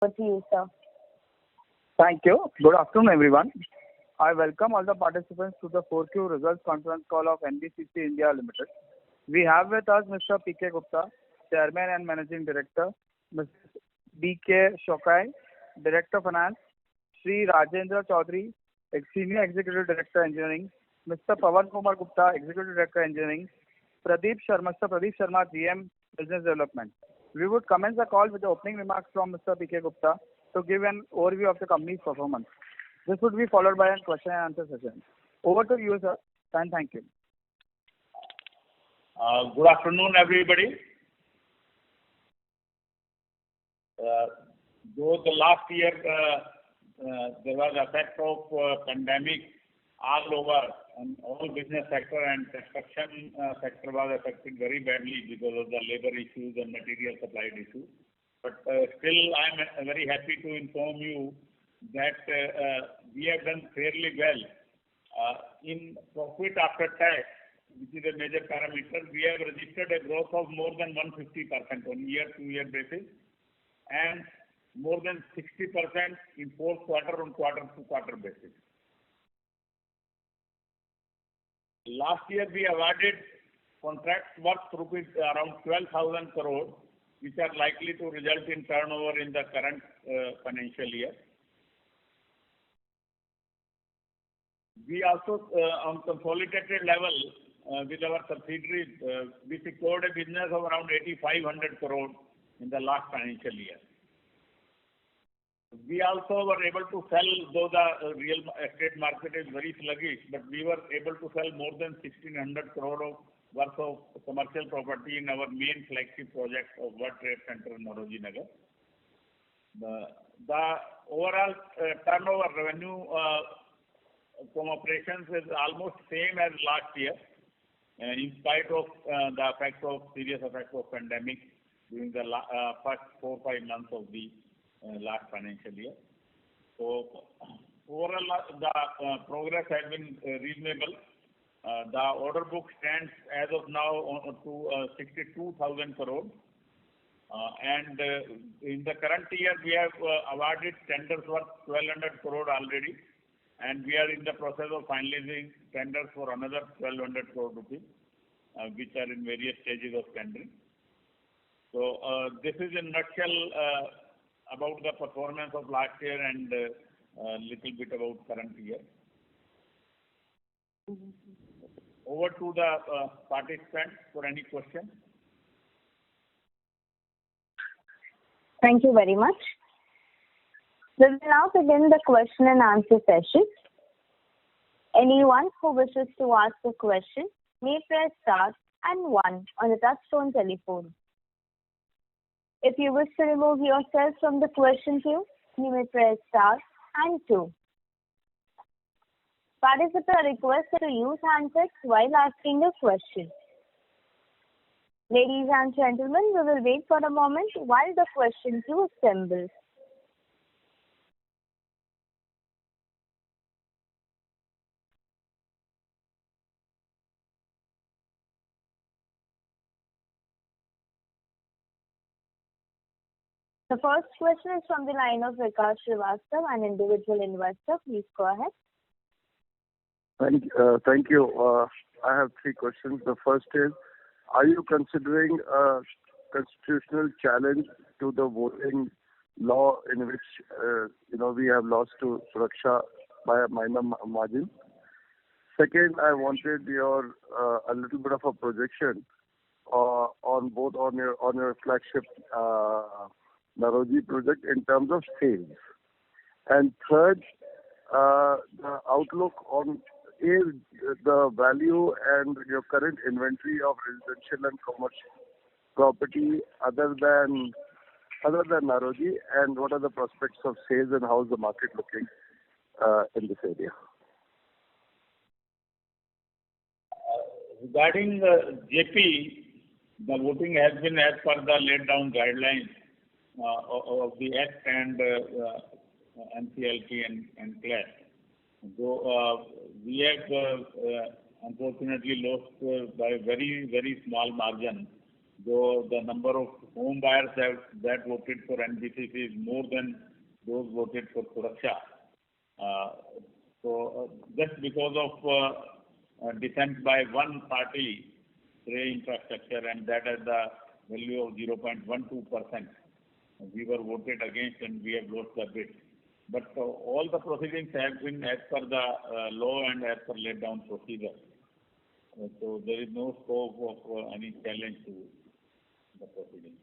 Over to you, sir. Thank you. Good afternoon, everyone. I welcome all the participants to the 4Q results conference call of NBCC India Limited. We have with us Mr. P.K. Gupta, Chairman and Managing Director, Mr. B.K. Shokai, Director Finance, Sri Rajendra Chaudhary, Senior Executive Director Engineering, Mr. Pawan Kumar Gupta, Executive Director Engineering, Mr. Pradeep Sharma, GM Business Development. We would commence the call with the opening remarks from Mr. P.K. Gupta to give an overview of the company's performance. This would be followed by a question and answer session. Over to you, sir, and thank you. Good afternoon, everybody. Though the last year there was effect of pandemic all over and all business sector and construction sector was affected very badly because of the labor issues and material supply issues. But still, I am very happy to inform you that we have done fairly well. In profit after tax, which is a major parameter, we have registered a growth of more than 150% on year-to-year basis and more than 60% in fourth quarter on quarter-to-quarter basis. Last year we awarded contracts worth rupees around 12,000 crore, which are likely to result in turnover in the current financial year. We also, on consolidated level, with our subsidiaries, we secured a business of around 8,500 crore in the last financial year. We also were able to sell, though the real estate market is very sluggish, but we were able to sell more than 1,600 crore worth of commercial property in our main flagship project of World Trade Center in Nauroji Nagar. The overall turnover revenue from operations is almost same as last year, in spite of the serious effects of pandemic during the first 4-5 months of the last financial year. So overall, the progress has been reasonable. The order book stands as of now to 62,000 crore. And in the current year, we have awarded tenders worth 1,200 crore already, and we are in the process of finalizing tenders for another 1,200 crore rupees, which are in various stages of tendering. So this is in nutshell about the performance of last year and a little bit about current year. Over to the participants for any questions. Thank you very much. We will now begin the question and answer session. Anyone who wishes to ask a question may press star and 1 on the touchtone telephone. If you wish to remove yourself from the question queue, you may press star and 2. Participants are requested to use handsets while asking a question. Ladies and gentlemen, we will wait for a moment while the question queue assembles. The first question is from the line of Vikas Srivastava, an individual investor. Please go ahead. Thank you. I have 3 questions. The first is, are you considering a constitutional challenge to the voting law in which we have lost to Suraksha by a minor margin? Second, I wanted your a little bit of a projection on your flagship Nauroji project in terms of sales. And third, the outlook on the value and your current inventory of residential and commercial property other than Nauroji, and what are the prospects of sales and how is the market looking in this area? Regarding JP, the voting has been as per the laid down guidelines of the Act and NCLT and CLAT. So we have unfortunately lost by very, very small margin, though the number of home buyers that voted for NBCC is more than those voted for Suraksha. Just because of dissent by one party, Shrey Infrastructure, and that has the value of 0.12%, we were voted against and we have lost the bid. But all the proceedings have been as per the law and as per laid down procedure. So there is no scope of any challenge to the proceedings.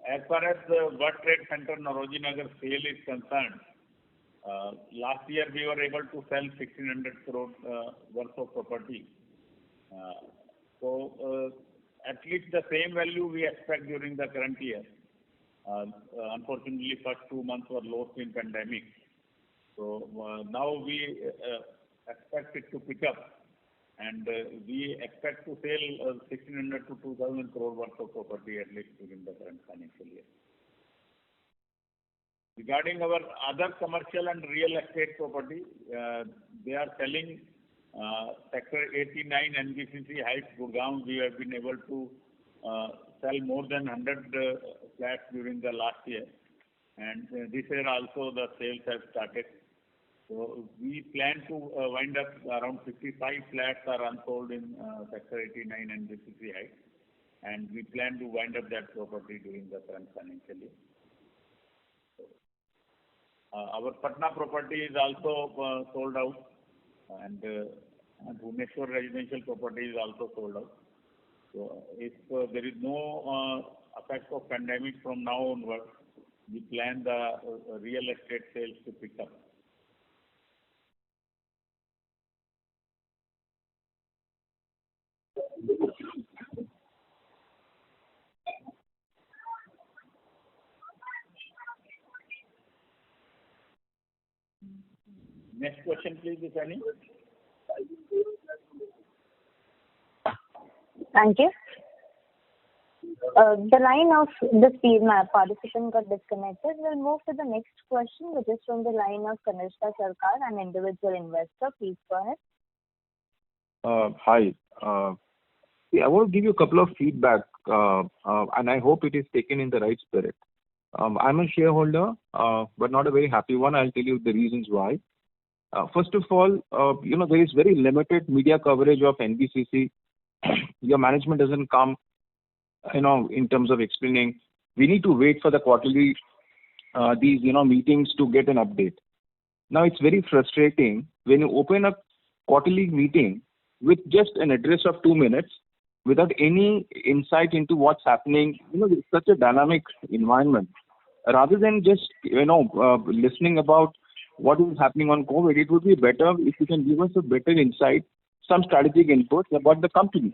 As far as the World Trade Center Nauroji Nagar sale is concerned, last year we were able to sell 1,600 crore worth of property. At least the same value we expect during the current year. Unfortunately, first 2 months were lost in pandemic. So now we expect it to pick up, and we expect to sell 1,600 to 2,000 crore worth of property at least during the current financial year. Regarding our other commercial and real estate property, they are selling Sector 89 NBCC Heights, Gurgaon. We have been able to sell more than 100 flats during the last year, and this year also the sales have started. So we plan to wind up around 55 flats are unsold in Sector 89 NBCC Heights, and we plan to wind up that property during the current financial year. Our Patna property is also sold out, and Bhubaneswar residential property is also sold out. So if there is no effect of pandemic from now onward, we plan the real estate sales to pick up. Next question, please, if any. Thank you. The line of the participant got disconnected. We'll move to the next question, which is from the line of Kanishka Sarkar, an individual investor. Please go ahead. Hi. I want to give you a couple of feedback, and I hope it is taken in the right spirit. I'm a shareholder, but not a very happy one. I'll tell you the reasons why. First of all, there is very limited media coverage of NBCC. Your management doesn't come, in terms of explaining. We need to wait for the quarterly, these, meetings to get an update. Now, it's very frustrating when you open a quarterly meeting with just an address of 2 minutes without any insight into what's happening. It's such a dynamic environment. Rather than just, listening about what is happening on COVID, it would be better if you can give us a better insight, some strategic inputs about the company.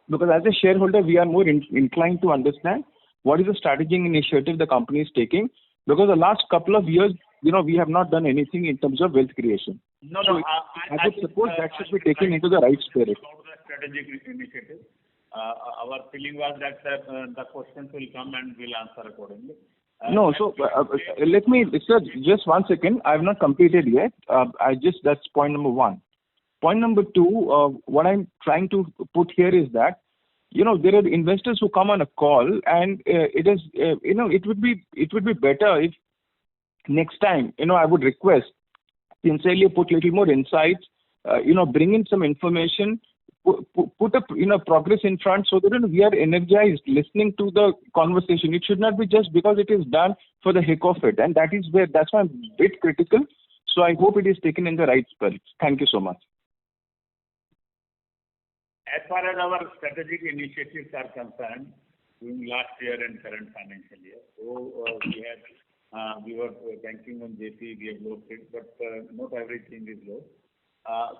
Because as a shareholder, we are more inclined to understand what is the strategic initiative the company is taking. Because the last couple of years, we have not done anything in terms of wealth creation. I would suppose that should be taken into the right spirit. About the strategic initiative, our feeling was that the questions will come and we'll answer accordingly. Let me, sir, just 1 second. I have not completed yet. That's point number 1. Point number 2, what I'm trying to put here is that, there are investors who come on a call, and it would be better if next time, I would request sincerely put little more insights, bring in some information, put a progress in front so that we are energized listening to the conversation. It should not be just because it is done for the heck of it, and that's why I'm a bit critical. So I hope it is taken in the right spirit. Thank you so much. As far as our strategic initiatives are concerned, during last year and current financial year, we were banking on JP, we have lost it, but not everything is lost.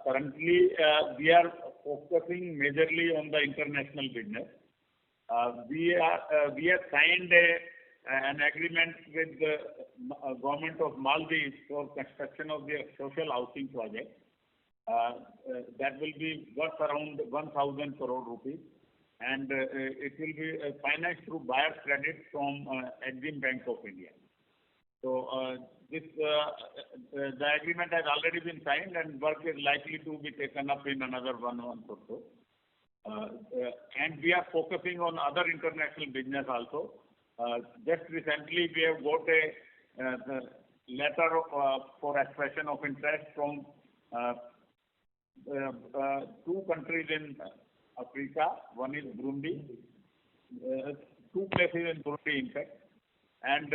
Currently, we are focusing majorly on the international business. We have signed an agreement with the government of Maldives for construction of their social housing project. That will be worth around 1,000 crore rupees, and it will be financed through buyer's credit from Exim Bank of India. So the agreement has already been signed, and work is likely to be taken up in another 1 month or so. And we are focusing on other international business also. Just recently, we have got a letter for expression of interest from two countries in Africa. One is Burundi, two places in Burundi, in fact. And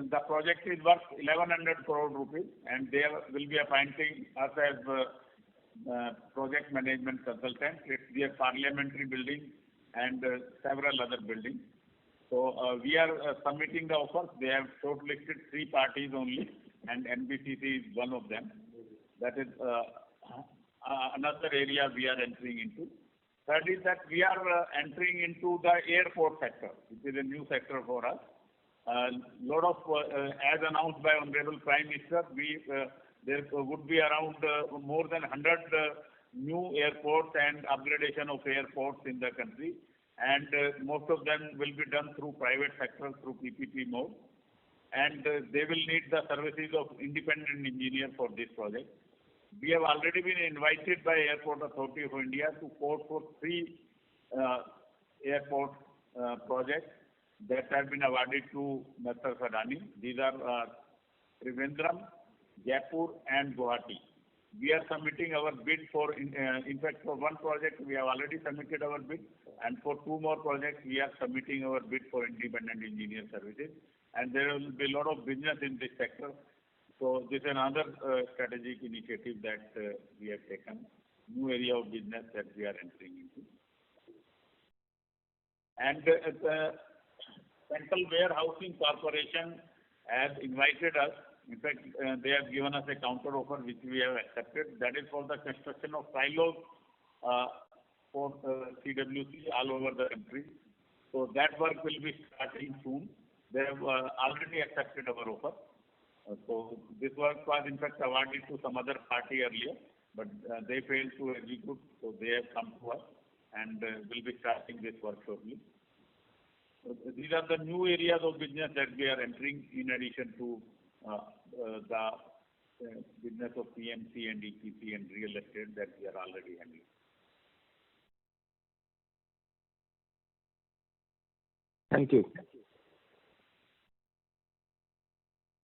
the project is worth 1,100 crore rupees, and they will be appointing us as project management consultant. It's their parliamentary building and several other buildings. So we are submitting the offers. They have shortlisted 3 parties only, and NBCC is one of them. That is another area we are entering into. Third is that we are entering into the airport sector, which is a new sector for us. Lot of, as announced by Honorable Prime Minister, there would be around more than 100 new airports and upgradation of airports in the country, and most of them will be done through private sector, through PPP mode, and they will need the services of independent engineer for this project. We have already been invited by Airport Authority of India to quote for 3 airport projects that have been awarded to Mr. Sadani. These are Trivandrum, Jaipur and Guwahati. We are submitting our bid for, in fact, for one project we have already submitted our bid, and for 2 more projects we are submitting our bid for independent engineer services, and there will be a lot of business in this sector. So this is another strategic initiative that we have taken, new area of business that we are entering into. And the Central Warehousing Corporation has invited us. In fact, they have given us a counter offer which we have accepted. That is for the construction of silos for CWC all over the country. So that work will be starting soon. They have already accepted our offer. So this work was in fact awarded to some other party earlier, but they failed to execute. So they have come to us and will be starting this work shortly. So these are the new areas of business that we are entering in addition to the business of PMC and EPC and real estate that we are already handling. Thank you.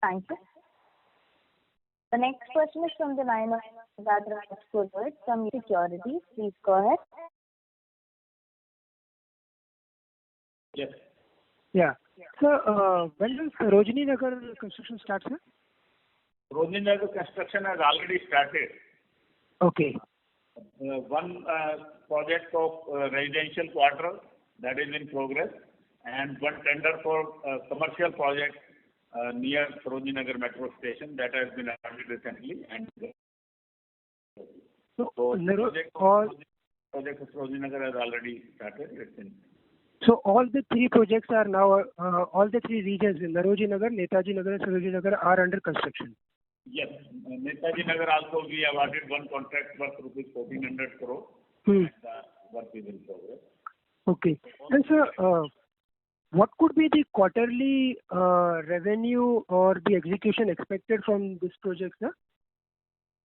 Thank you. The next question is from the line of Siddharth Rajput from Securities. Please go ahead. Yes. Yeah. So, when will Sarojini Nagar construction start, sir? Sarojini Nagar construction has already started. Okay. One project of residential quarter that is in progress, and one tender for commercial project near Sarojini Nagar metro station that has been awarded recently. And So, project of Sarojini Nagar has already started. It's in. So all the 3 projects are now, all the 3 regions in Sarojini Nagar, Netaji Nagar and Sarojini Nagar are under construction. Yes. Netaji Nagar also we awarded one contract worth rupees 1,400 crore. And the work is in progress. Okay. And sir, what could be the quarterly revenue or the execution expected from this project, sir?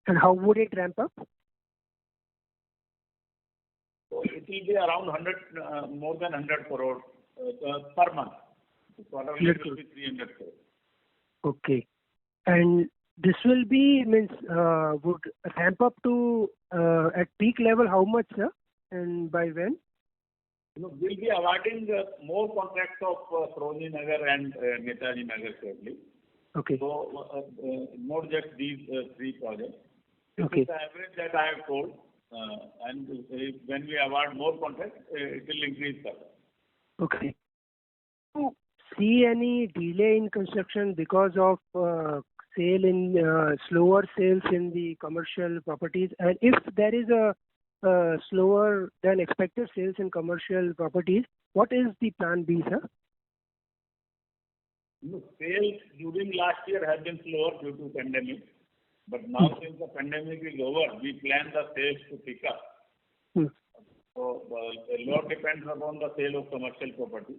And how would it ramp up? So it will be around 100, more than 100 crore per month. Quarterly it will be 300 crore. Okay. And this will be, would ramp up to at peak level how much, sir? And by when? We'll be awarding more contracts of Sarojini Nagar and Netaji Nagar shortly. Okay. So not just these 3 projects. Okay. This is the average that I have told. And when we award more contracts, it will increase further. Okay. Do you see any delay in construction because of slower sales in the commercial properties? And if there is a slower than expected sales in commercial properties, what is the plan B, sir? Sales during last year have been slower due to pandemic. But now since the pandemic is over, we plan the sales to pick up. So a lot depends upon the sale of commercial property.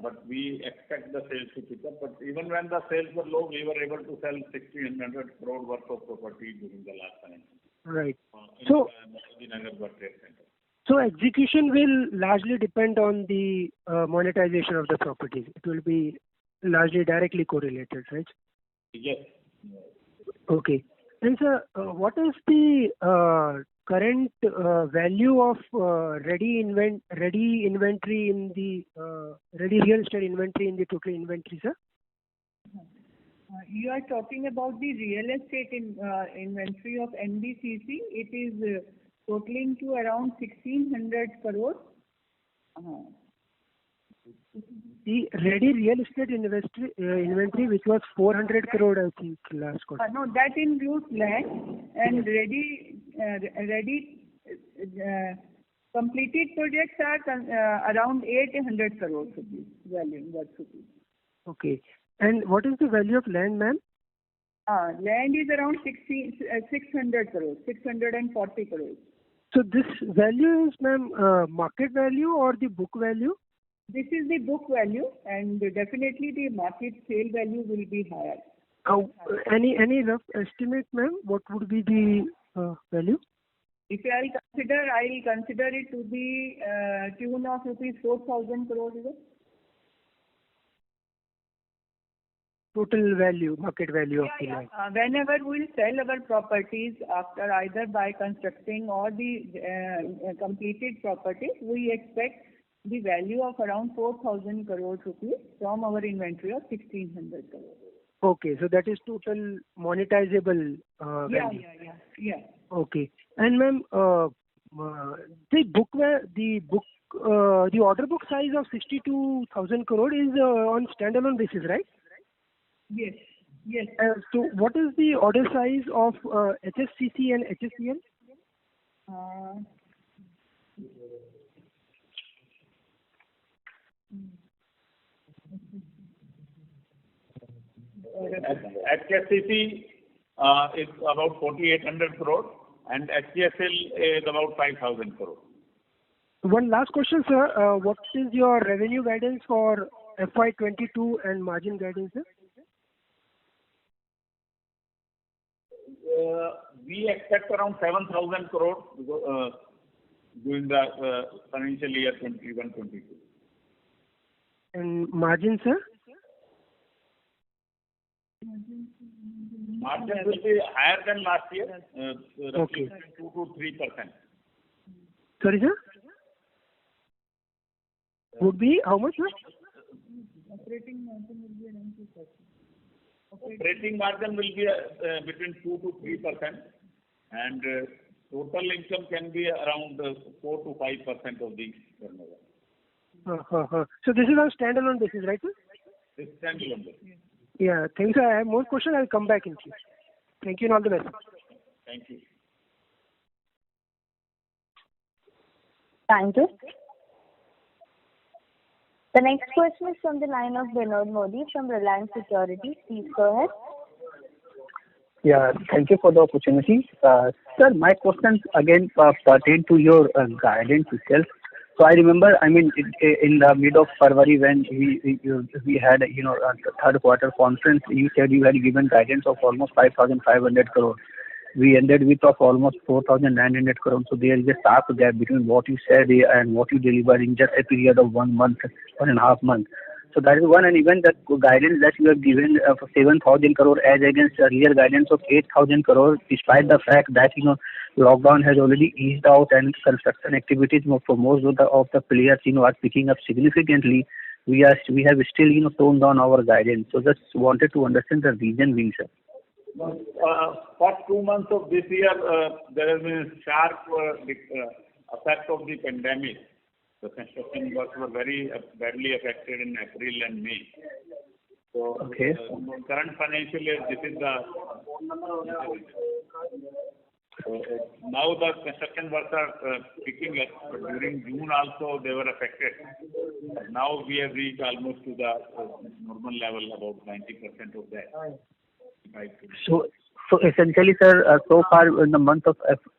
But we expect the sales to pick up. But even when the sales were low, we were able to sell 1,600 crore worth of property during the last financial year. Right. In So, Netaji Nagar Trade Center. So execution will largely depend on the monetization of the properties. It will be largely directly correlated, right? Yes. Okay. And sir, what is the current value of ready inventory in the ready real estate inventory in the total inventory, sir? You are talking about the real estate inventory of NBCC. It is totaling to around 1,600 crores. The ready real estate inventory, which was 400 crore, I think, last quarter. No, that includes land and ready completed projects are around 800 crores rupees value. That's rupees. Okay. And what is the value of land, ma'am? Land is around 600 crores, 640 crores. So this value is, ma'am, market value or the book value? This is the book value, and definitely the market sale value will be higher. Any rough estimate, ma'am? What would be the value? If I'll consider it to be tune of rupees 4,000 crores. Total value, market value of the land. Whenever we'll sell our properties after either by constructing or the completed properties, we expect the value of around 4,000 crores rupees from our inventory of 1,600 crores. Okay, so that is total monetizable value. Yeah. Okay, and ma'am, the order book size of 62,000 crore is on standalone basis, right? Yes. So what is the order size of HFCC and HSCL? HFCC is about 4,800 crore and HCSL is about 5,000 crore. One last question, sir. What is your revenue guidance for FY22 and margin guidance, sir? We expect around 7,000 crore during the financial year 21-22. And margin, sir? Margin will be higher than last year, roughly Okay. 2 to 3%. Sorry, sir? Would be how much, sir? Operating margin will be around 2%. Operating margin will be between 2 to 3%, and total income can be around 4 to 5% of the turnover. So this is on standalone basis, right, sir? This standalone basis. Yeah, thanks, sir. I have more questions. I'll come back in case. Thank you and all the best. Thank you. Thank you. The next question is from the line of Vinod Modi from Reliance Securities. Please go ahead. Yeah, thank you for the opportunity. Sir, my questions again pertain to your guidance itself. So I remember, in the mid of February when we had, a third quarter conference, you said you had given guidance of almost 5,500 crore. We ended with of almost 4,900 crore. So there is a stark gap between what you said and what you delivered in just a period of 1 month, 1.5 months. So that is one, and even the guidance that you have given for 7,000 crore as against earlier guidance of 8,000 crore, despite the fact that lockdown has already eased out and construction activities for most of the players are picking up significantly. We have still toned down our guidance. So just wanted to understand the reason being, sir. First 2 months of this year, there has been a sharp effect of the pandemic. The construction works were very badly affected in April and May. So, okay. Current financial year, this is the. Now the construction works are picking up, but during June also they were affected. Now we have reached almost to the normal level, about 90% of that. So essentially, sir, so far in the month of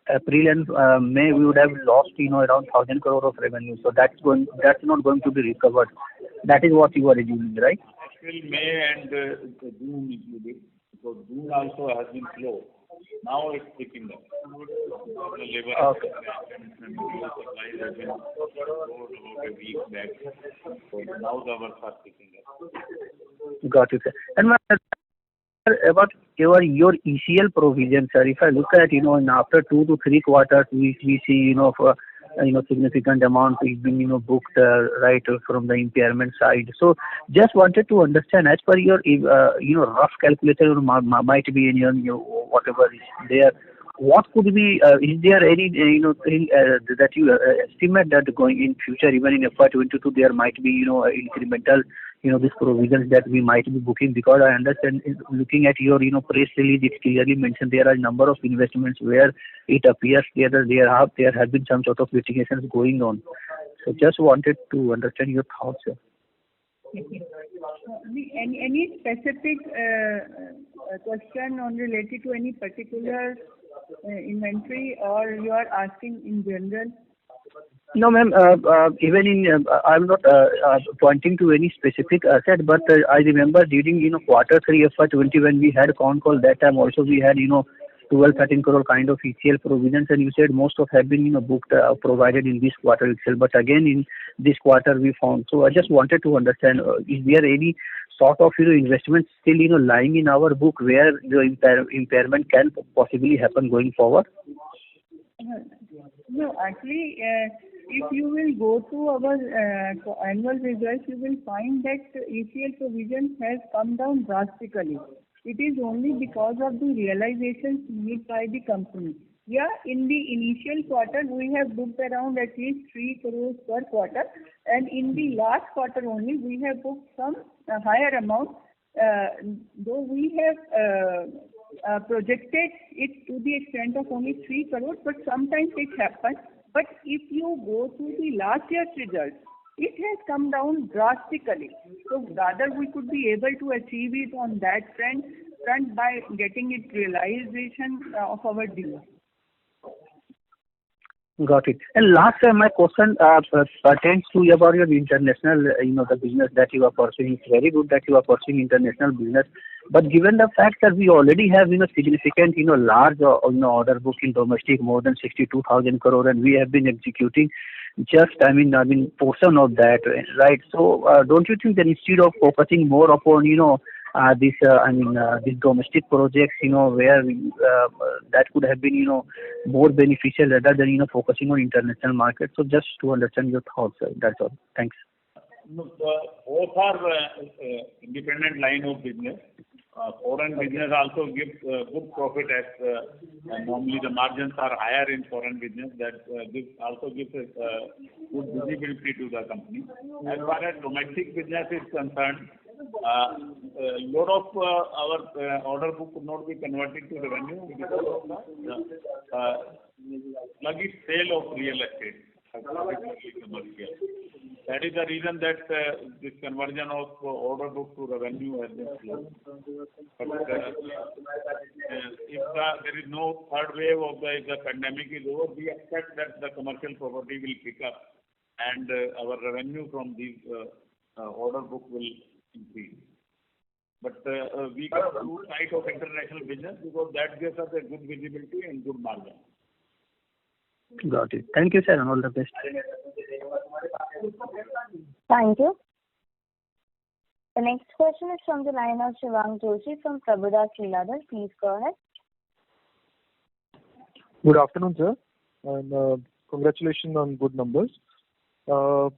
April and May, we would have lost, around 1,000 crore of revenue. So that's not going to be recovered. That is what you are assuming, right? April, May, and June included, because June also has been slow. Now it's picking up. The labor Okay. and supplies have been lowered about a week back. So now the works are picking up. Got it, sir. And about your ECL provision, sir, if I look at, in after 2 to 3 quarters, we see, for, significant amount is being, booked, right, from the impairment side. So just wanted to understand, as per your, rough calculator, might be in your whatever is there, what could be, is there any, thing that you estimate that going in future, even in FY22, there might be, incremental, these provisions that we might be booking? Because I understand, looking at your, press release, it clearly mentioned there are a number of investments where it appears there have been some sort of litigations going on. So just wanted to understand your thoughts, sir. Any specific question on related to any particular inventory, or you are asking in general? No, ma'am. Even in, I'm not pointing to any specific asset, but I remember during quarter 3 FY20 when we had a con call, that time also we had 12-13 crore kind of ECL provisions, and you said most of have been booked, provided in this quarter itself. But again in this quarter we found. So I just wanted to understand, is there any sort of investment still lying in our book where the impairment can possibly happen going forward? No, actually, if you will go to our annual results, you will find that ECL provision has come down drastically. It is only because of the realizations made by the company. Yeah, in the initial quarter, we have booked around at least 3 crores per quarter, and in the last quarter only, we have booked some higher amount, though we have projected it to the extent of only 3 crores, but sometimes it happens. But if you go to the last year's results, it has come down drastically. So rather we could be able to achieve it on that front by getting it realization of our deal. Got it. And last, my question pertains to about your international, the business that you are pursuing. It's very good that you are pursuing international business. But given the fact that we already have, significant, large, order book in domestic, more than 62,000 crore, and we have been executing just, portion of that, right? So don't you think that instead of focusing more upon, these domestic projects, where that could have been, more beneficial rather than, focusing on international market? So just to understand your thoughts, sir. That's all. Thanks. Look, both are independent line of business. Foreign business also gives good profit as normally the margins are higher in foreign business. That this also gives good visibility to the company. As far as domestic business is concerned, a lot of our order book could not be converted to revenue because of the sluggish sale of real estate. That is the reason that this conversion of order book to revenue has been slow. But if there is no third wave of the pandemic is over, we expect that the commercial property will pick up and our revenue from these order book will increase. But we can lose sight of international business because that gives us a good visibility and good margin. Got it. Thank you, sir, and all the best. Thank you. The next question is from the line of Shivang Joshi from Prabhudas Lilladher. Please go ahead. Good afternoon, sir, and congratulations on good numbers. Sir,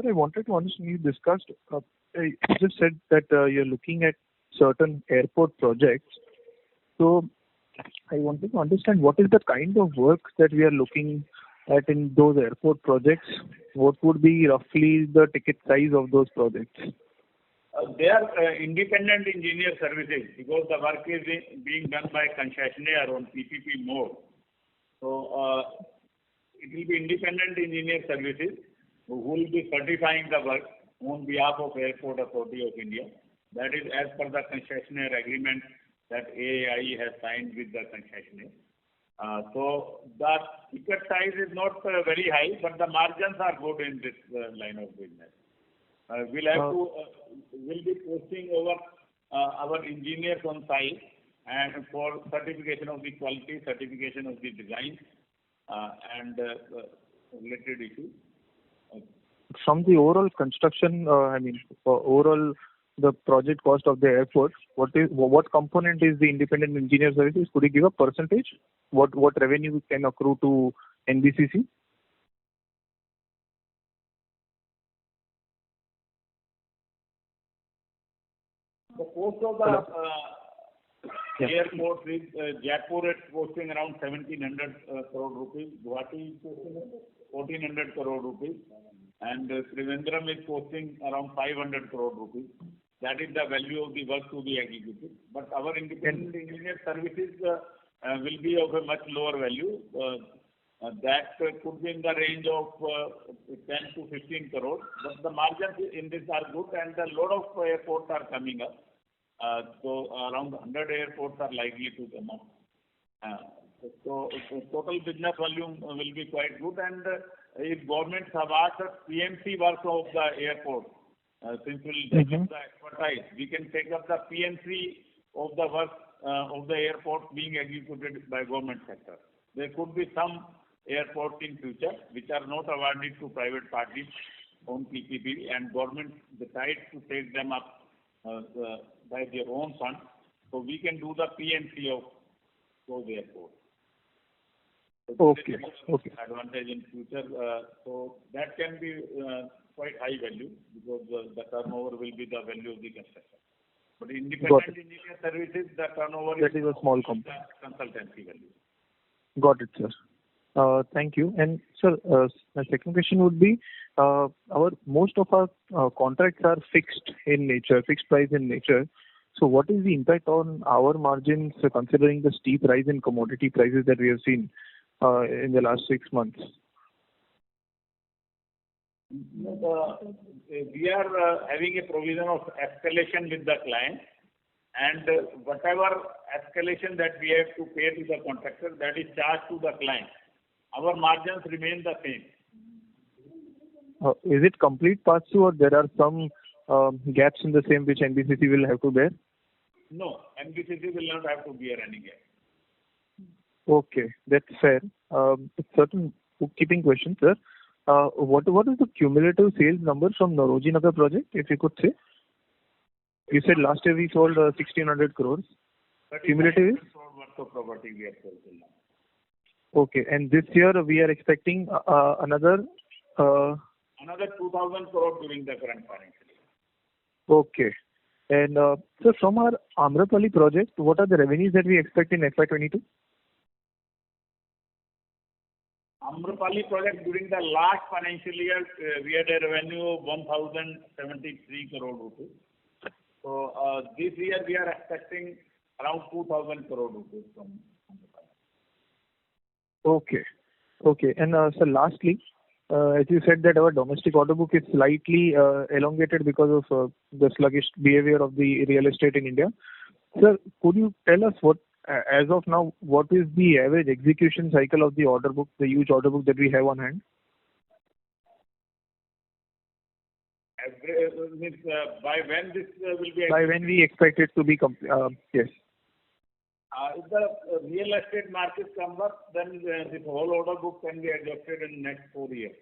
I wanted to understand, you discussed, you just said that you're looking at certain airport projects. So I wanted to understand what is the kind of work that we are looking at in those airport projects. What would be roughly the ticket size of those projects? They are independent engineer services because the work is being done by concessionaire on PPP mode. So it will be independent engineer services who will be certifying the work on behalf of Airport Authority of India. That is as per the concessionaire agreement that AAI has signed with the concessionaire. So the ticket size is not very high, but the margins are good in this line of business. We'll be posting over our engineers on site and for certification of the quality, certification of the design, and related issues. From the overall construction, overall the project cost of the airport, what component is the independent engineer services? Could you give a percentage? What revenue can accrue to NBCC? The cost of the airport is Jaipur is costing around 1,700 crore rupees, Guwahati is costing 1,400 crore rupees, and Trivandrum is costing around 500 crore rupees. That is the value of the work to be executed. But our independent engineer services will be of a much lower value. That could be in the range of 10 to 15 crores. But the margins in this are good, and a lot of airports are coming up. So around 100 airports are likely to come up. So total business volume will be quite good. And if governments have asked us PMC work of the airport, since we will develop the expertise, we can take up the PMC of the work of the airport being executed by government sector. There could be some airports in future which are not awarded to private parties on PPP, and government decides to take them up by their own funds. So we can do the PMC of those airports. So okay. Advantage in future. So that can be quite high value because the turnover will be the value of the construction. But independent engineer services, the turnover that is a small company. Consultancy value. Got it, sir. Thank you. And sir, my second question would be, most of our contracts are fixed in nature, fixed price in nature. So what is the impact on our margins considering the steep rise in commodity prices that we have seen in the last 6 months? We are having a provision of escalation with the client, and whatever escalation that we have to pay to the contractor, that is charged to the client. Our margins remain the same. Is it complete pass-through, or there are some gaps in the same which NBCC will have to bear? No, NBCC will not have to bear any gap. Okay, that's fair. Certain bookkeeping questions, sir. What is the cumulative sales number from Nauroji Nagar project, if you could say? You said last year we sold 1,600 crores. Cumulative is? Worth of property we have sold till now. Okay, and this year we are expecting another 2,000 crore during the current financial year. Okay. And so from our Amrapali project, what are the revenues that we expect in FY22? Amrapali project during the last financial year, we had a revenue of 1,073 crore rupees. So this year we are expecting around 2,000 crore rupees from Amrapali. Okay. And so lastly, as you said that our domestic order book is slightly elongated because of the sluggish behavior of the real estate in India. Sir, could you tell us as of now, what is the average execution cycle of the order book, the huge order book that we have on hand? By when this will be? By when we expect it to be yes. If the real estate market comes up, then this whole order book can be adjusted in the next 4 years.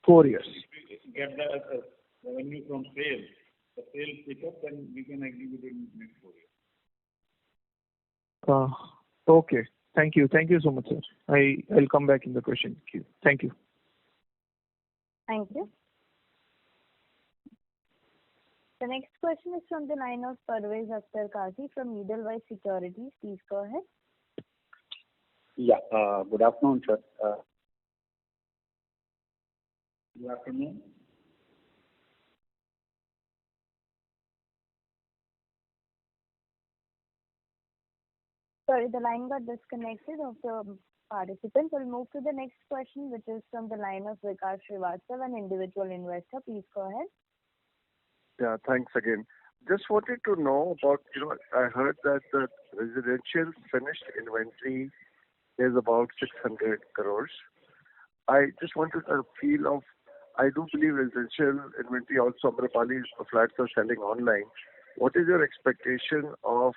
4 years. If we get the revenue from sales, the sales pick up, then we can execute it in the next 4 years. Okay. Thank you so much, sir. I'll come back in the question queue. Thank you. Thank you. The next question is from the line of Parvez Akhtar Qazi from Edelweiss Securities. Please go ahead. Yeah. Good afternoon, sir. Good afternoon. Sorry, the line got disconnected of the participant. We'll move to the next question, which is from the line of Vikas Srivastava, an individual investor. Please go ahead. Yeah, thanks again. Just wanted to know about, I heard that the residential finished inventory is about 600 crores. I just wanted a feel of, I do believe residential inventory also, Amrapali flats are selling online. What is your expectation of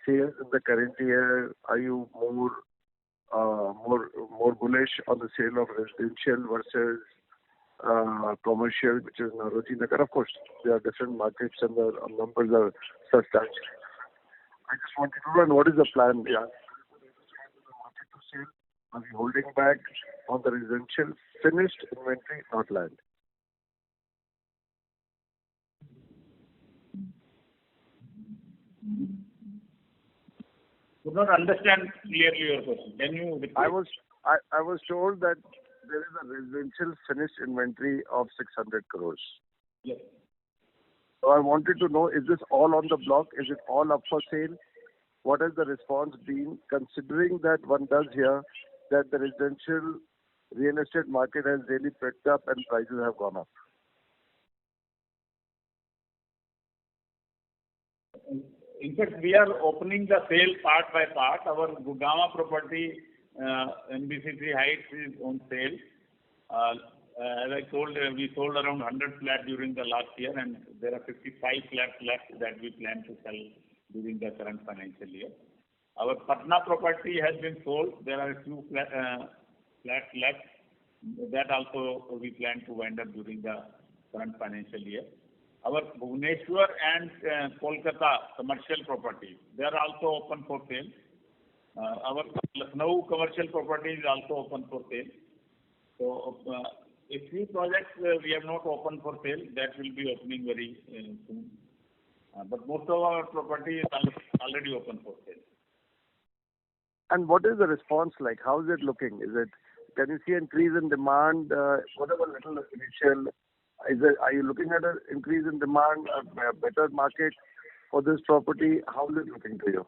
sales in the current year? Are you more bullish on the sale of residential versus commercial, which is Nauroji Nagar? Of course, there are different markets and the numbers are substantial. I just wanted to know what is the plan? Yeah. Market to sale? Are we holding back on the residential finished inventory, not land? Could not understand clearly your question. Can you repeat? I was told that there is a residential finished inventory of 600 crores. Yes. So I wanted to know, is this all on the block? Is it all up for sale? What has the response been, considering that one does hear that the residential real estate market has really picked up and prices have gone up? In fact, we are opening the sale part by part. Our Gurgaon property, NBCC Heights, is on sale. As I told, we sold around 100 flats during the last year, and there are 55 flats left that we plan to sell during the current financial year. Our Patna property has been sold. There are a few flats left. That also we plan to wind up during the current financial year. Our Bhubaneswar and Kolkata commercial property, they are also open for sale. Our Lucknow commercial property is also open for sale. So, a few projects we have not opened for sale, that will be opening very soon. But most of our property is already open for sale. And what is the response like? How is it looking? Can you see increase in demand? Whatever little initial, are you looking at an increase in demand, a better market for this property? How is it looking to you?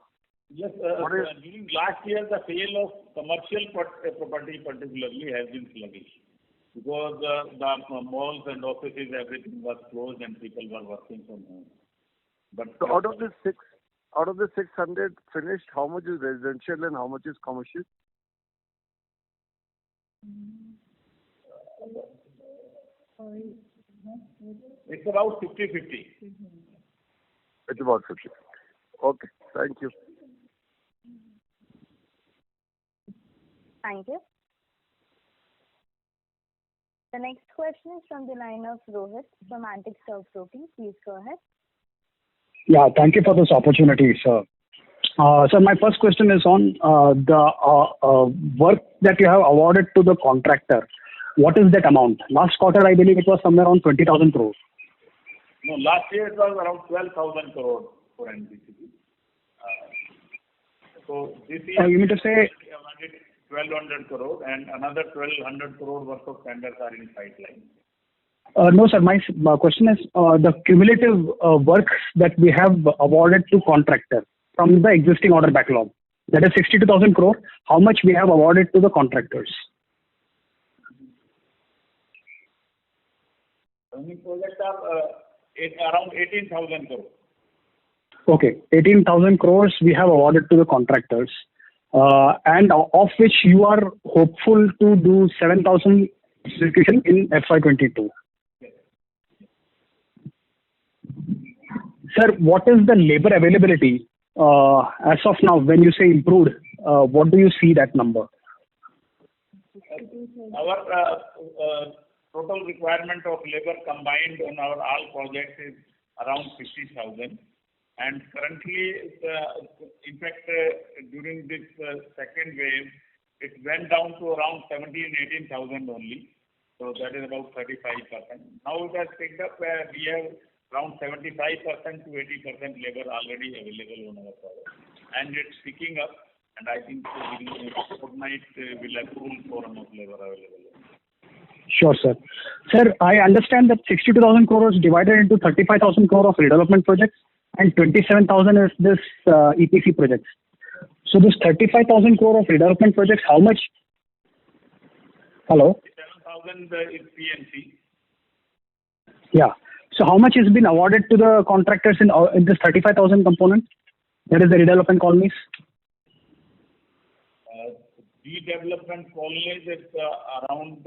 Yes, during last year, the sale of commercial property particularly has been sluggish because the malls and offices, everything was closed and people were working from home. But so out of the 600 finished, how much is residential and how much is commercial? It's about 50-50. It's about 50. Okay, thank you. Thank you. The next question is from the line of Rohit from Antique Stock Broking. Please go ahead. Yeah, thank you for this opportunity, sir. So my first question is on the work that you have awarded to the contractor. What is that amount? Last quarter, I believe it was somewhere around 20,000 crores. No, last year it was around 12,000 crores for NBCC. So this year, you mean to say 1,200 crores and another 1,200 crores worth of tenders are in pipeline. No, sir. My question is the cumulative works that we have awarded to contractor from the existing order backlog. That is 62,000 crore. How much we have awarded to the contractors? Running projects are around 18,000 crores. Okay, 18,000 crores we have awarded to the contractors, and of which you are hopeful to do 7,000 execution in FY22. Yes. Sir, what is the labor availability as of now? When you say improved, what do you see that number? Our total requirement of labor combined on our all projects is around 50,000. And currently, in fact, during this second wave, it went down to around 17,000-18,000 only. So that is about 35%. Now it has picked up where we have around 75% to 80% labor already available on our project. And it's picking up. And I think within a fortnight we'll have full quorum of labor available. Sure, sir. Sir, I understand that 62,000 crores divided into 35,000 crore of redevelopment projects and 27,000 is this EPC projects. So this 35,000 crore of redevelopment projects, how much? Hello? 7,000 is PNC. Yeah. So how much has been awarded to the contractors in this 35,000 component? That is the redevelopment colonies. Redevelopment colonies is around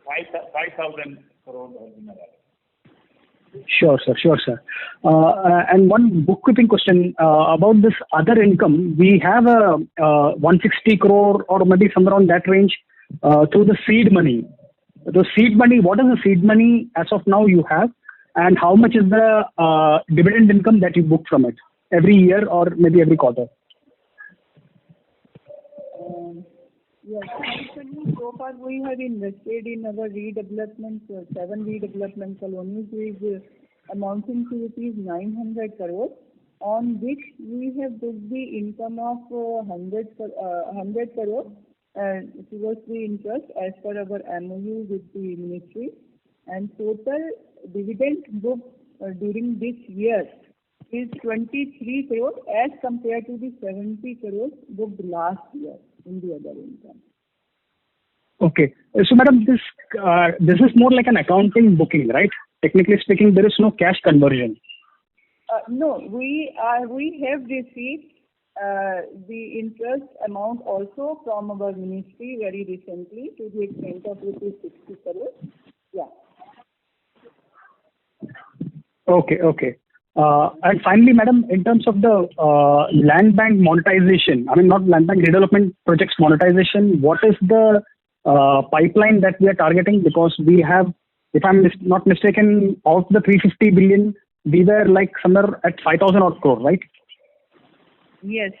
5,000 crore has been awarded. Sure, sir. Sure, sir. And one bookkeeping question about this other income. We have a 160 crore or maybe somewhere on that range through the seed money. The seed money, what is the seed money as of now you have, and how much is the dividend income that you book from it every year or maybe every quarter? Yes, actually, so far we have invested in our redevelopment, 7 redevelopment colonies with amounting to rupees 900 crores, on which we have booked the income of 100 crores towards the interest as per our MOU with the ministry, and total dividend booked during this year is 23 crores as compared to the 70 crores booked last year in the other income. Okay. So, madam, this is more like an accounting booking, right? Technically speaking, there is no cash conversion. No, we have received the interest amount also from our ministry very recently to the extent of rupees 60 crores. Yeah. Okay. And finally, madam, in terms of the land bank monetization, I mean not land bank, redevelopment projects monetization, what is the pipeline that we are targeting? Because we have, if I'm not mistaken, of the 350 billion, we were like somewhere at 5,000 odd crore, right? Yes.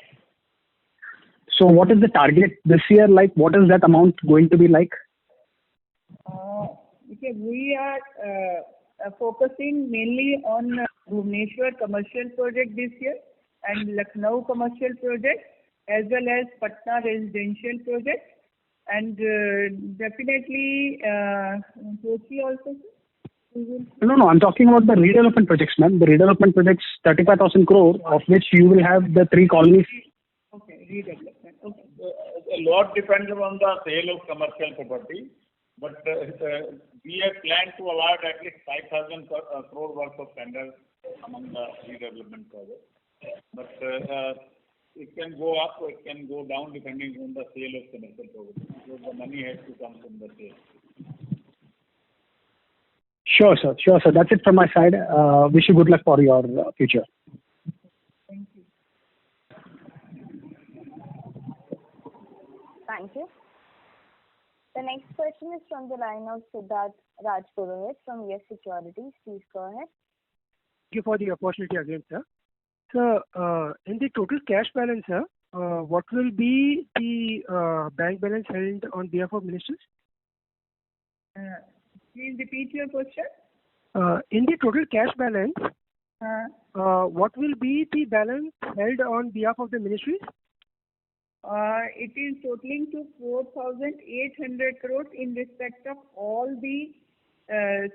So what is the target this year like? What is that amount going to be like? Okay, we are focusing mainly on Bhubaneswar commercial project this year and Lucknow commercial project as well as Patna residential project, and definitely Kochi also. No, I'm talking about the redevelopment projects, ma'am. The redevelopment projects, 35,000 crore, of which you will have the 3 colonies. Okay, redevelopment. Okay. A lot depends on the sale of commercial property, but we have planned to award at least 5,000 crore worth of tenders among the redevelopment projects. But it can go up or it can go down depending on the sale of commercial property, because the money has to come from the sale. Sure, sir. That's it from my side. Wish you good luck for your future. Thank you. Thank you. The next question is from the line of Siddharth Rajpurohit from Yes Securities. Please go ahead. Thank you for the opportunity again, sir. So, in the total cash balance, sir, what will be the bank balance held on behalf of ministers? Please repeat your question. In the total cash balance, what will be the balance held on behalf of the ministries? It is totaling to 4,800 crores in respect of all the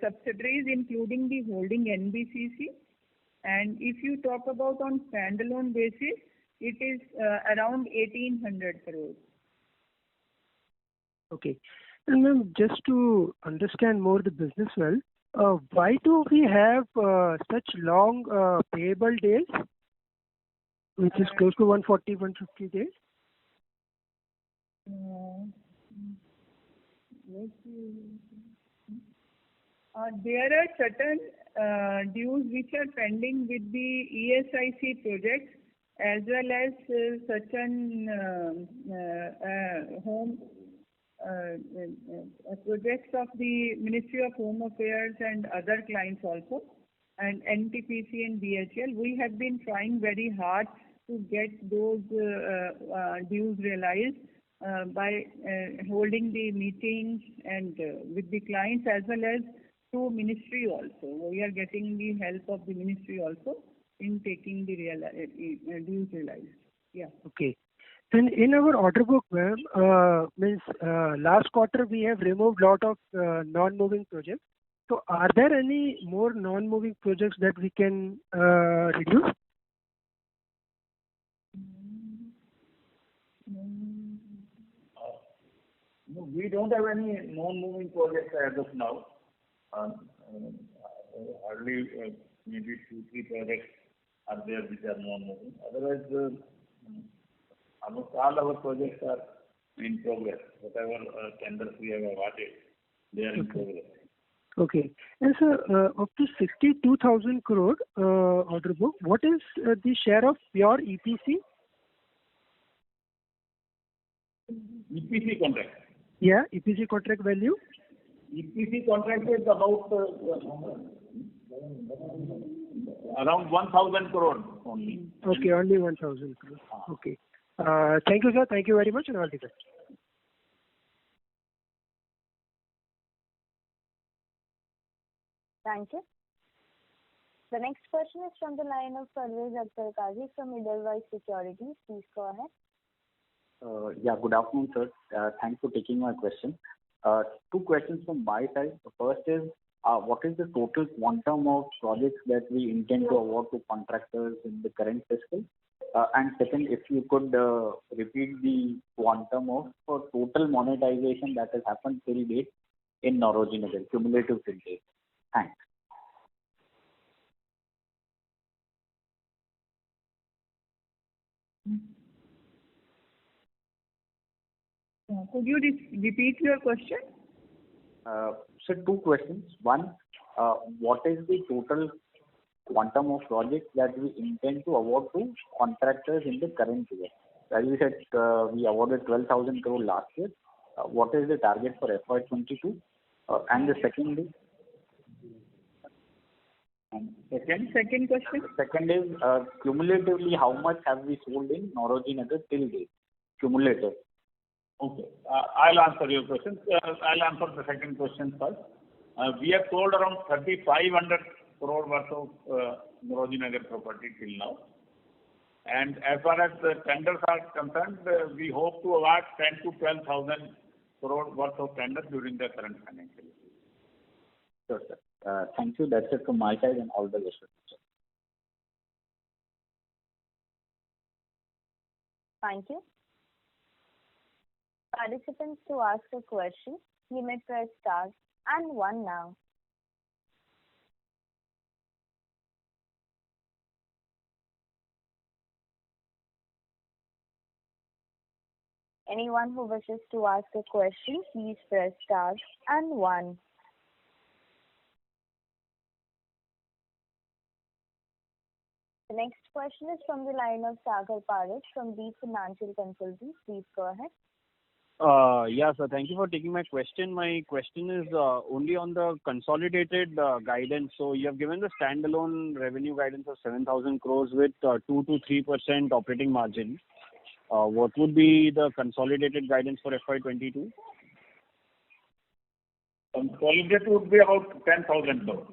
subsidiaries, including the holding NBCC. And if you talk about on standalone basis, it is around 1,800 crores. Okay. And ma'am, just to understand more the business well, why do we have such long payable days, which is close to 140, 150 days? There are certain dues which are pending with the ESIC projects as well as certain home projects of the Ministry of Home Affairs and other clients also, and NTPC and BHL. We have been trying very hard to get those dues realized by holding the meetings and with the clients as well as through ministry also. We are getting the help of the ministry also in taking the dues realized. Yeah. Okay. And in our order book, ma'am, means last quarter we have removed lot of non-moving projects. So are there any more non-moving projects that we can reduce? No, we don't have any non-moving projects as of now. Hardly maybe 2-3 projects are there which are non-moving. Otherwise, almost all our projects are in progress. Whatever tenders we have awarded, they are in progress. Okay. And sir, of the 62,000 crore order book, what is the share of pure EPC? EPC contract. Yeah, EPC contract value. EPC contract is about around 1,000 crore only. Okay, only 1,000 crore. Okay. Thank you, sir. Thank you very much, and all the best. Thank you. The next question is from the line of Parvez Akhtar Qazi from Edelweiss Securities. Please go ahead. Yeah, good afternoon, sir. Thanks for taking my question. Two questions from my side. The first is, what is the total quantum of projects that we intend to award to contractors in the current fiscal? And second, if you could repeat the quantum of total monetization that has happened till date in Nauroji Nagar, cumulative till date. Thanks. Could you repeat your question? So two questions. One, what is the total quantum of projects that we intend to award to contractors in the current year? As you said, we awarded 12,000 crore last year. What is the target for FY22? And the second is? Second question? Second is, cumulatively, how much have we sold in Nauroji Nagar till date? Cumulative. Okay. I'll answer your question. I'll answer the second question first. We have sold around 3,500 crore worth of Nauroji Nagar property till now. And as far as the tenders are concerned, we hope to award 10 to 12,000 crore worth of tenders during the current financial year. Sure, sir. Thank you. That's it from my side, and all the best, sir. Thank you. Participants, to ask a question, you may press star and 1 now. Anyone who wishes to ask a question, please press star and 1. The next question is from the line of Sagar Parekh from Deep Financial Consultants. Please go ahead. Yeah, sir. Thank you for taking my question. My question is only on the consolidated guidance. So you have given the standalone revenue guidance of 7,000 crores with 2 to 3% operating margin. What would be the consolidated guidance for FY22? Consolidated would be about 10,000 crore.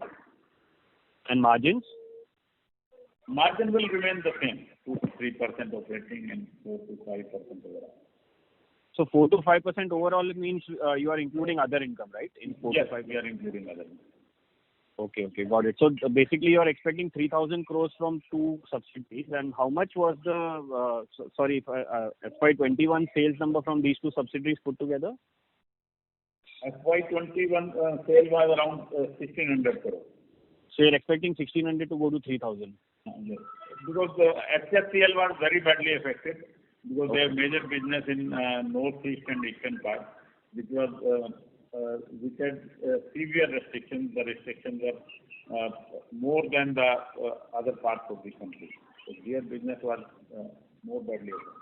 And margins? Margin will remain the same, 2 to 3% operating and 4 to 5% overall. So 4 to 5% overall means you are including other income, right? In 4 yes, to 5%. We are including other income. Okay, got it. So basically you are expecting 3,000 crores from 2 subsidiaries. And how much was the, FY21 sales number from these 2 subsidiaries put together? FY21 sale was around 1,600 crore. So you're expecting 1,600 to go to 3,000? Yes. Because the HFCL was very badly affected because they have major business in northeast and eastern part, which had severe restrictions. The restrictions were more than the other parts of the country. So their business was more badly affected.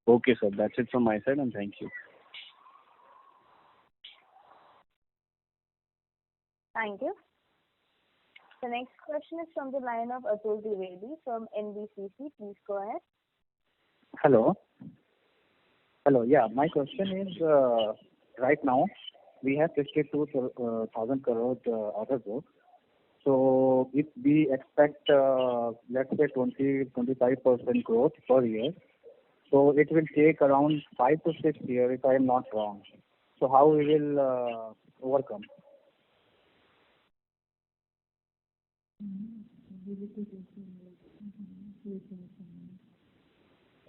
Okay, sir. That's it from my side, and thank you. Thank you. The next question is from the line of Atul Dwivedi from NBCC. Please go ahead. Hello. Yeah, my question is, right now we have 52,000 crore order book. So if we expect, let's say 20-25% growth per year, so it will take around 5 to 6 years if I am not wrong. So how we will overcome?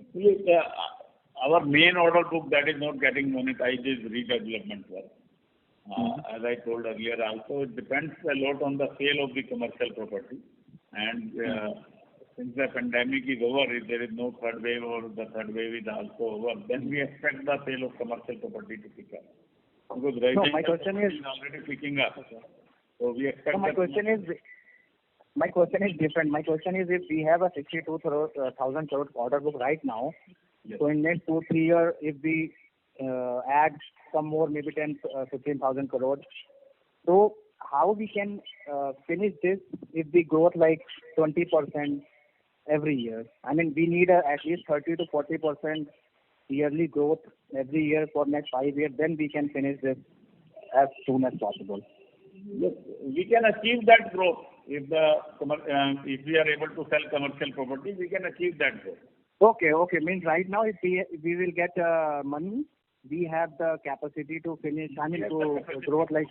Actually, our main order book that is not getting monetized is redevelopment work. As I told earlier also, it depends a lot on the sale of the commercial property. And since the pandemic is over, if there is no third wave or the third wave is also over, then we expect the sale of commercial property to pick up. Because No, my question is already picking up. So we expect. No, my question is different. My question is, if we have a 62,000 crore order book right now, Yes. so in next 2-3 years, if we add some more, maybe 15,000 crores, so how we can finish this if we growth like 20% every year? I mean, we need at least 30 to 40% yearly growth every year for next 5 years. Then we can finish this as soon as possible. Yes, we can achieve that growth if if we are able to sell commercial property. We can achieve that growth. Okay. Means right now, if we will get money, we have the capacity to finish. I mean, to growth like.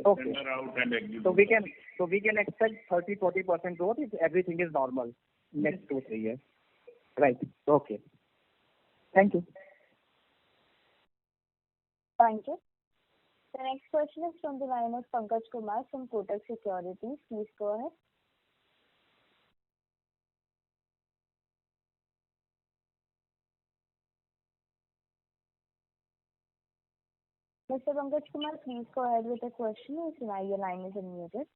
Okay. Tender out and execute. So we can expect 30-40% growth if everything is normal next 2-3 years. Right. Okay. Thank you. Thank you. The next question is from the line of Pankaj Kumar from Kotak Securities. Please go ahead. Mr. Pankaj Kumar, please go ahead with the question. Your line is unmuted.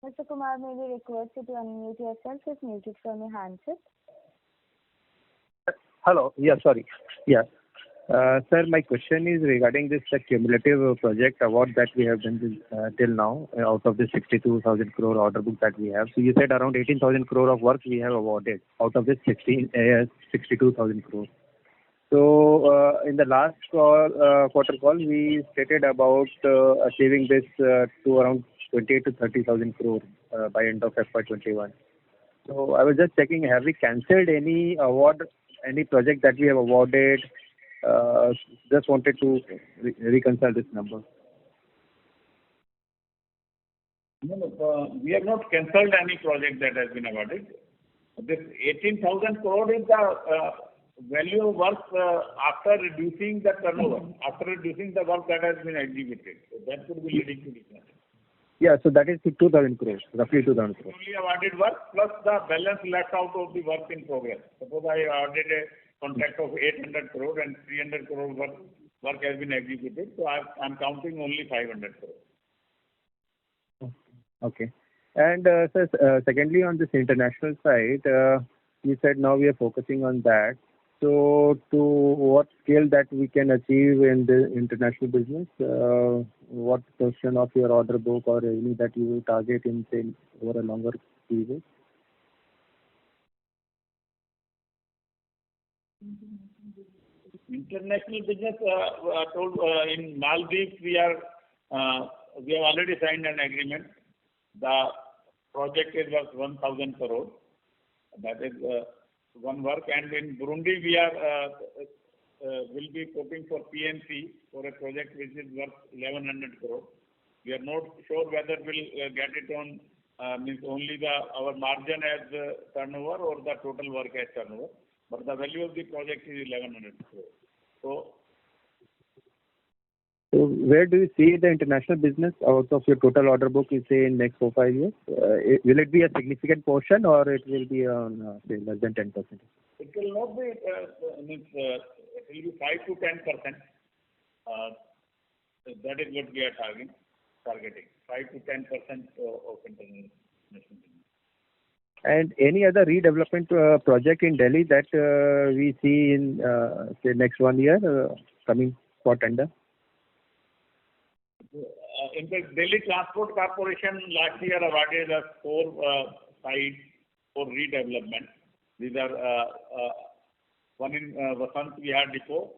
Mr. Kumar, may we request you to unmute yourself if muted from your handset? Hello. Yeah, sorry. Yeah. Sir, my question is regarding this cumulative project award that we have done till now out of the 62,000 crore order book that we have. So you said around 18,000 crore of work we have awarded out of this 62,000 crore. So in the last quarter call, we stated about achieving this to around 28 to 30,000 crore by end of FY21. So I was just checking, have we cancelled any award, any project that we have awarded? Just wanted to reconcile this number. No, we have not cancelled any project that has been awarded. This 18,000 crore is the value of work after reducing the turnover, after reducing the work that has been executed. So that could be leading to this. Yeah, so that is 2,000 crores, roughly 2,000 crores. Only awarded work plus the balance left out of the work in progress. Suppose I awarded a contract of 800 crore and 300 crore work has been executed, so I'm counting only 500 crore. Okay. And sir, secondly, on this international side, you said now we are focusing on that. So to what scale that we can achieve in the international business? What portion of your order book or any that you will target in, say, over a longer period? International business, in Maldives, we have already signed an agreement. The project is worth 1,000 crore. That is one work. And in Burundi, we will be quoting for PNC for a project which is worth 1,100 crore. We are not sure whether we'll get it on means only our margin as turnover or the total work as turnover. But the value of the project is 1,100 crore. So where do you see the international business out of your total order book, you say, in next 4-5 years? Will it be a significant portion or it will be on, say, less than 10%? It will not be, it will be 5 to 10%. That is what we are targeting. 5 to 10% of international business. And any other redevelopment project in Delhi that we see in, say, next 1 year coming for tender? In the Delhi Transport Corporation, last year awarded us 4 sites for redevelopment. These are one in Vasant Vihar Depot,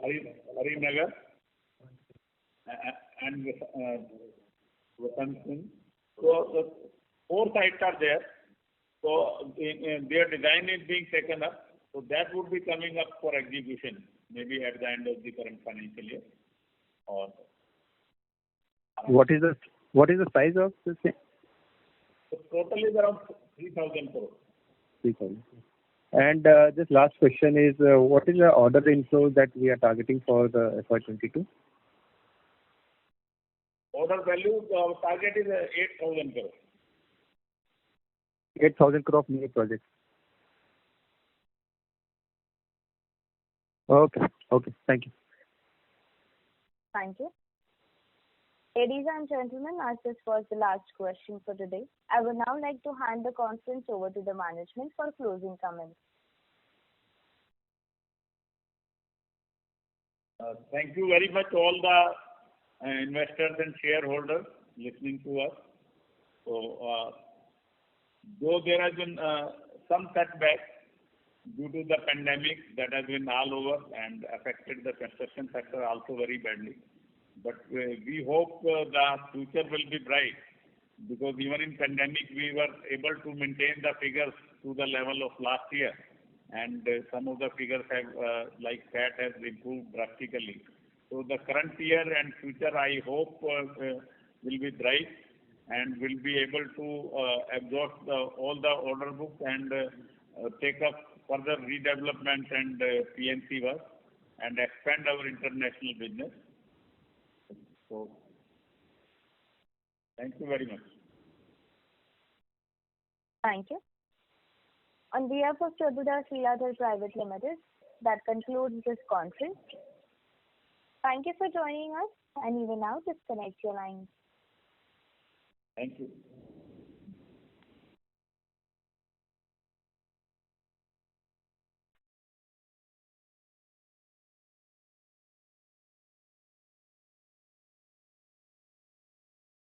Harinagar, and Vasant Singh. So the 4 sites are there. So their design is being taken up. So that would be coming up for execution, maybe at the end of the current financial year. Or what is the size of this thing? the total is around 3,000 crore. 3,000. And this last question is, what is the order inflow that we are targeting for the FY22? Order value target is 8,000 crore. 8,000 crore of new projects. Okay. Okay. Thank you. Thank you. Ladies and gentlemen, as this was the last question for today, I would now like to hand the conference over to the management for closing comments. Thank you very much all the investors and shareholders listening to us. So, though there has been some setback due to the pandemic that has been all over and affected the construction sector also very badly, but we hope the future will be bright, because even in pandemic we were able to maintain the figures to the level of last year, and some of the figures have like PAT has improved drastically. So the current year and future, I hope will be bright, and will be able to absorb all the order books and take up further redevelopment and PNC work and expand our international business. So, thank you very much. Thank you. On behalf of Prabhudas Lilladher Private Limited, that concludes this conference. Thank you for joining us, and you will now disconnect your lines. Thank you.